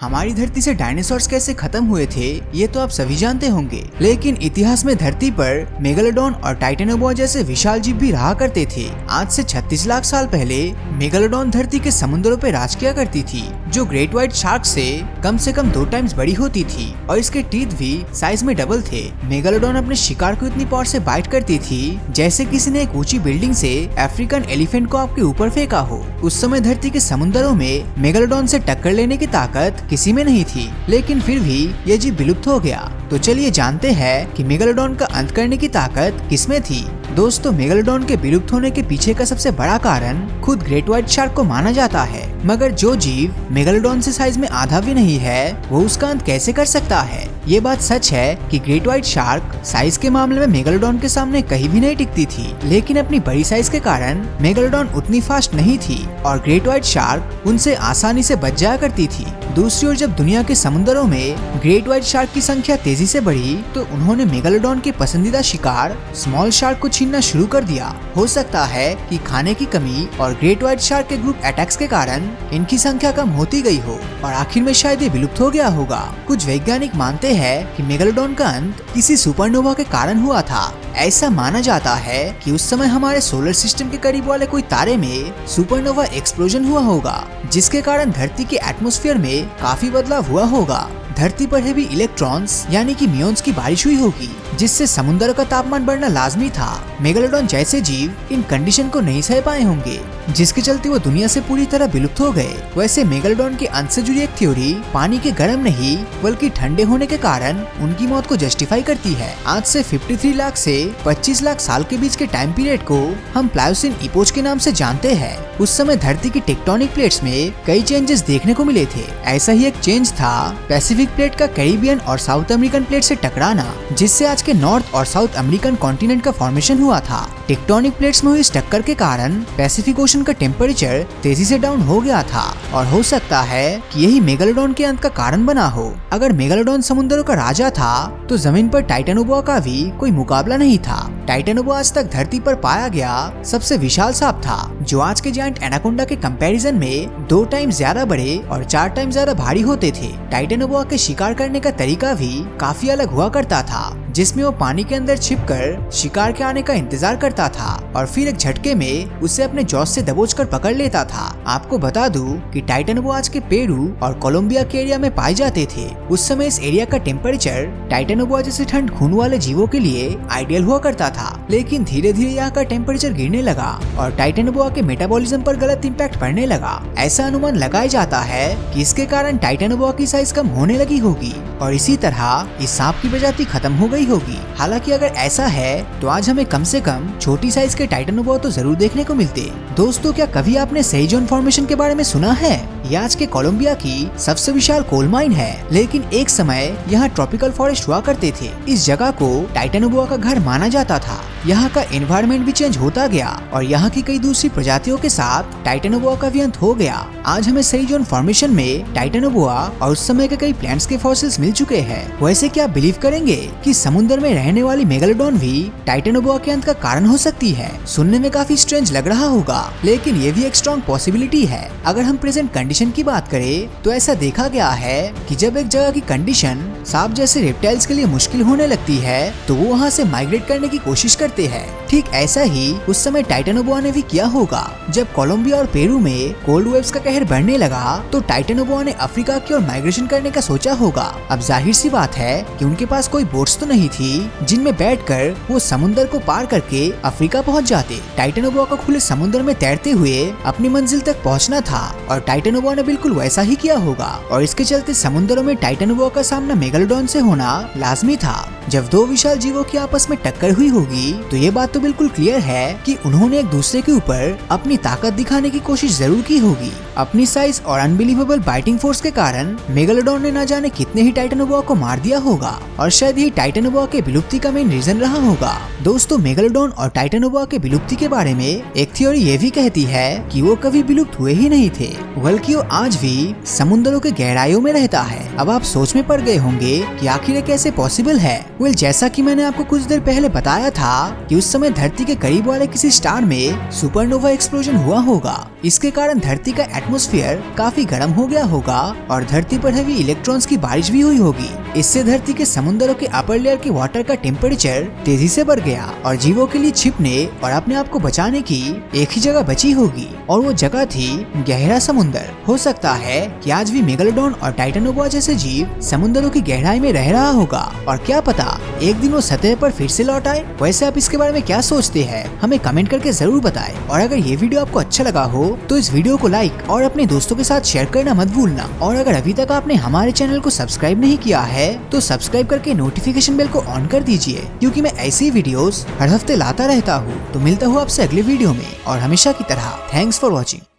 हमारी धरती से डायनासोर्स कैसे खत्म हुए थे ये तो आप सभी जानते होंगे, लेकिन इतिहास में धरती पर मेगालोडॉन और टाइटेनोबोआ जैसे विशाल जीव भी रहा करते थे। आज से 36 लाख साल पहले मेगालोडॉन धरती के समुद्रों पर राज किया करती थी, जो ग्रेट व्हाइट शार्क से कम 2 टाइम्स बड़ी होती थी और इसके टीथ भी साइज में डबल थे। मेगालोडॉन अपने शिकार को इतनी पावर से बाइट करती थी जैसे किसी ने एक ऊंची बिल्डिंग से अफ्रीकन एलिफेंट को आपके ऊपर फेंका हो। उस समय धरती के समुद्रों में मेगालोडॉन से टक्कर लेने की ताकत किसी में नहीं थी, लेकिन फिर भी यह जीव विलुप्त हो गया। तो चलिए जानते हैं कि मेगालोडॉन का अंत करने की ताकत किसमें थी। दोस्तों, मेगालोडॉन के विलुप्त होने के पीछे का सबसे बड़ा कारण खुद ग्रेट व्हाइट शार्क को माना जाता है। मगर जो जीव मेगालोडॉन से साइज में आधा भी नहीं है, वो उसका अंत कैसे कर सकता है? ये बात सच है कि ग्रेट व्हाइट शार्क साइज के मामले में मेगालोडॉन के सामने कहीं भी नहीं टिकती थी, लेकिन अपनी बड़ी साइज के कारण मेगालोडॉन उतनी फास्ट नहीं थी और ग्रेट व्हाइट शार्क उनसे आसानी से बच जाया करती थी। दूसरी ओर जब दुनिया के समुद्रों में ग्रेट व्हाइट शार्क की संख्या तेजी से बढ़ी, तो उन्होंने मेगालोडॉन के पसंदीदा शिकार स्मॉल शार्क को छीनना शुरू कर दिया। हो सकता है कि खाने की कमी और ग्रेट व्हाइट शार्क के ग्रुप अटैक्स के कारण इनकी संख्या कम होती गई हो और आखिर में शायद ये विलुप्त हो गया होगा। कुछ वैज्ञानिक मानते हैं कि मेगालोडॉन का अंत किसी सुपरनोवा के कारण हुआ था। ऐसा माना जाता है कि उस समय हमारे सोलर सिस्टम के करीब वाले कोई तारे में सुपरनोवा एक्सप्लोजन हुआ होगा, जिसके कारण धरती के एटमॉस्फेयर में काफी बदलाव हुआ होगा। धरती पर हेवी इलेक्ट्रॉन्स यानी कि म्यून्स की बारिश हुई होगी, जिससे समुद्र का तापमान बढ़ना लाजमी था। मेगालोडॉन जैसे जीव इन कंडीशन को नहीं सह पाए होंगे, जिसके चलते वो दुनिया से पूरी तरह विलुप्त हो गए। वैसे मेगालोडॉन के अंत से जुड़ी एक थ्योरी पानी के गर्म नहीं बल्कि ठंडे होने के कारण उनकी मौत को जस्टिफाई करती है। आज से 53 लाख से 25 लाख साल के बीच के टाइम पीरियड को हम प्लायोसिन इपोज के नाम से जानते हैं। उस समय धरती की टेक्टोनिक प्लेट्स में कई चेंजेस देखने को मिले थे। ऐसा ही एक चेंज था पैसिफिक प्लेट का कैरिबियन और साउथ अमेरिकन प्लेट से टकराना, जिससे आज के नॉर्थ और साउथ अमेरिकन कॉन्टिनेंट का फॉर्मेशन हुआ था। टेक्टोनिक प्लेट्स में हुई इस टक्कर के कारण पैसिफिक ओशन का टेम्परेचर तेजी से डाउन हो गया था और हो सकता है कि यही मेगालोडॉन के अंत का कारण बना हो। अगर मेगालोडॉन समुद्रों का राजा था, तो जमीन पर टाइटेनोबोआ का भी कोई मुकाबला नहीं था। टाइटेनोबोआ आज तक धरती पर पाया गया सबसे विशाल सांप था, जो आज के जायंट एनाकोंडा के कंपैरिजन में 2 टाइम्स ज्यादा बड़े और 4 टाइम्स ज्यादा भारी होते थे। टाइटेनोबोआ के शिकार करने का तरीका भी काफी अलग हुआ करता था, जिसमें वो पानी के अंदर छिपकर शिकार के आने का इंतजार करता था और फिर एक झटके में उसे अपने जॉस से दबोचकर पकड़ लेता था। आपको बता दूं कि टाइटेनोबोआ आज के पेरू और कोलंबिया के एरिया में पाए जाते थे। उस समय इस एरिया का टेम्परेचर टाइटेनोबोआ जैसे ठंड खून वाले जीवों के लिए आइडियल हुआ करता था, लेकिन धीरे धीरे यहाँ का टेम्परेचर गिरने लगा और टाइटेनोबोआ के मेटाबॉलिज्म पर गलत इम्पैक्ट पड़ने लगा। ऐसा अनुमान लगाया जाता है कि इसके कारण टाइटेनोबोआ की साइज कम होने लगी होगी और इसी तरह इस सांप की प्रजाति खत्म हो गई होगी। हालांकि अगर ऐसा है तो आज हमें कम से कम छोटी साइज के टाइटेनोबोआ तो जरूर देखने को मिलते। दोस्तों, क्या कभी आपने सेजोन फॉर्मेशन के बारे में सुना है? यह आज के कोलंबिया की सबसे विशाल कोल माइन है, लेकिन एक समय यहाँ ट्रॉपिकल फॉरेस्ट हुआ करते थे। इस जगह को टाइटेनोबोआ का घर माना जाता था। यहाँ का एनवायरनमेंट भी चेंज होता गया और यहाँ की कई दूसरी प्रजातियों के साथ टाइटेनोबोआ का भी अंत हो गया। आज हमें सेजोन फॉर्मेशन में टाइटेनोबोआ और उस समय के कई प्लांट्स के फॉसिल्स मिल चुके हैं। वैसे क्या आप बिलीव करेंगे कि समुद्र में रहने वाली मेगालोडॉन भी टाइटेनोबोआ के अंत का कारण हो सकती है? सुनने में काफी स्ट्रेंज लग रहा होगा, लेकिन ये भी एक स्ट्रॉन्ग पॉसिबिलिटी है। अगर हम प्रेजेंट कंडीशन की बात करें तो ऐसा देखा गया है कि जब एक जगह की कंडीशन सांप जैसे रेप्टाइल्स के लिए मुश्किल होने लगती है, तो वो वहाँ से माइग्रेट करने की कोशिश करते हैं। ठीक ऐसा ही उस समय टाइटेनोबोआ ने भी किया होगा। जब कोलंबिया और पेरू में कोल्ड वेव्स का कहर बढ़ने लगा, तो टाइटेनोबोआ ने अफ्रीका की ओर माइग्रेशन करने का सोचा होगा। अब जाहिर सी बात है कि उनके पास कोई बोट्स तो नहीं थी जिनमें बैठकर वो समुद्र को पार करके अफ्रीका पहुंच जाते। टाइटेनोबोआ को खुले समुद्र में तैरते हुए अपनी मंजिल तक पहुंचना था और टाइटेनोबोआ ने बिल्कुल वैसा ही किया होगा और इसके चलते समुद्रों में टाइटेनोबोआ का सामना मेगालोडॉन से होना लाजमी था। जब 2 विशाल जीवों की आपस में टक्कर हुई होगी, तो ये बात तो बिल्कुल क्लियर है कि उन्होंने एक दूसरे के ऊपर अपनी ताकत दिखाने की कोशिश जरूर की होगी। अपनी साइज और अनबिलीवेबल बाइटिंग फोर्स के कारण मेगालोडॉन ने न जाने कितने ही टाइटेनोबोआ को मार दिया होगा और शायद ही टाइटेनोबोआ के विलुप्ति का मेन रीजन रहा होगा। दोस्तों, मेगालोडॉन और टाइटेनोबोआ के विलुप्ति के बारे में एक थ्योरी ये भी कहती है कि वो कभी विलुप्त हुए ही नहीं थे, बल्कि वो आज भी समुद्रों के गहराइयों में रहता है। अब आप सोच में पड़ गए होंगे कि आखिर ये कैसे पॉसिबल है। वेल, जैसा कि मैंने आपको कुछ देर पहले बताया था कि उस समय धरती के करीब वाले किसी स्टार में सुपरनोवा एक्सप्लोजन हुआ होगा। इसके कारण धरती का एटमॉस्फेयर काफी गर्म हो गया होगा और धरती पर हैवी इलेक्ट्रॉन्स की बारिश भी हुई होगी। इससे धरती के समुद्रों के अपर लेयर के वाटर का टेम्परेचर तेजी से बढ़ गया और जीवों के लिए छिपने और अपने आप को बचाने की एक ही जगह बची होगी और वो जगह थी गहरा समुंदर। हो सकता है कि आज भी मेगालोडॉन और टाइटेनोबोआ जैसे जीव समुद्रों की गहराई में रह रहा होगा और क्या पता एक दिन वो सतह पर फिर से लौट आए। वैसे आप इसके बारे में क्या सोचते हैं, हमें कमेंट करके जरूर बताएं। और अगर ये वीडियो आपको अच्छा लगा हो तो इस वीडियो को लाइक और अपने दोस्तों के साथ शेयर करना मत भूलना। और अगर अभी तक आपने हमारे चैनल को सब्सक्राइब नहीं किया है तो सब्सक्राइब करके नोटिफिकेशन बेल को ऑन कर दीजिए, क्योंकि मैं ऐसी वीडियोस हर हफ्ते लाता रहता हूँ। तो मिलता हूँ आपसे अगले वीडियो में और हमेशा की तरह थैंक्स फॉर वॉचिंग।